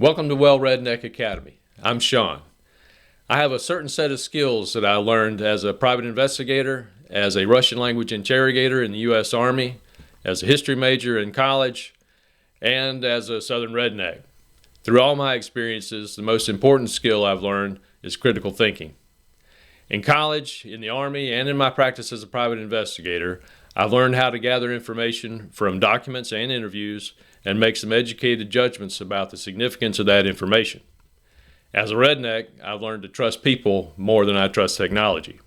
Welcome to WellReadNeck Academy. I'm Sean. I have a certain set of skills that I learned as a private investigator, as a Russian language interrogator in the U.S. Army, as a history major in college, and as a Southern Redneck. Through all my experiences, the most important skill I've learned is critical thinking. In college, in the Army, and in my practice as a private investigator, I've learned how to gather information from documents and interviews and make some educated judgments about the significance of that information. As a redneck, I've learned to trust people more than I trust technology.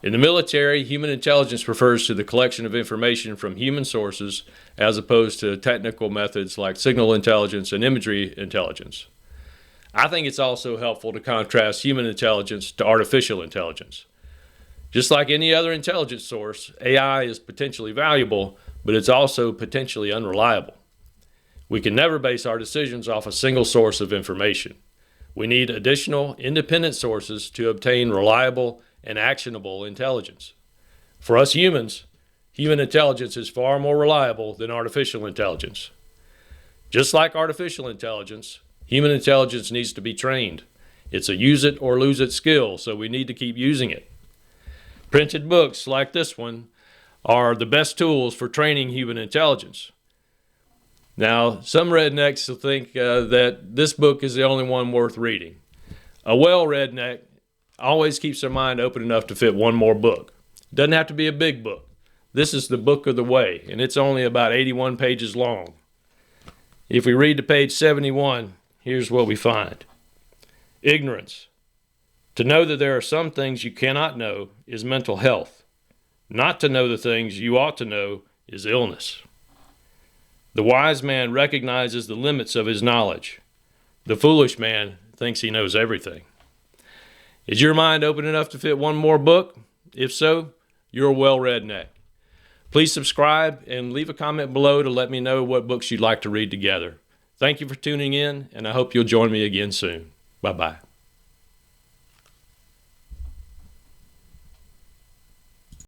In the military, human intelligence refers to the collection of information from human sources as opposed to technical methods like signal intelligence and imagery intelligence. I think it's also helpful to contrast human intelligence to artificial intelligence. Just like any other intelligence source, AI is potentially valuable, but it's also potentially unreliable. We can never base our decisions off a single source of information. We need additional independent sources to obtain reliable and actionable intelligence. For us humans, human intelligence is far more reliable than artificial intelligence. Just like artificial intelligence, human intelligence needs to be trained. It's a use it or lose it skill, so we need to keep using it. Printed books like this one are the best tools for training human intelligence. Now, some rednecks will think that this book is the only one worth reading. A well-redneck always keeps their mind open enough to fit one more book. It doesn't have to be a big book. This is the book of the way, and it's only about 81 pages long. If we read to page 71, here's what we find. Ignorance. To know that there are some things you cannot know is mental health. Not to know the things you ought to know is illness. The wise man recognizes the limits of his knowledge. The foolish man thinks he knows everything. Is your mind open enough to fit one more book? If so, you're a well-redneck. Please subscribe and leave a comment below to let me know what books you'd like to read together. Thank you for tuning in, and I hope you'll join me again soon. Bye-bye.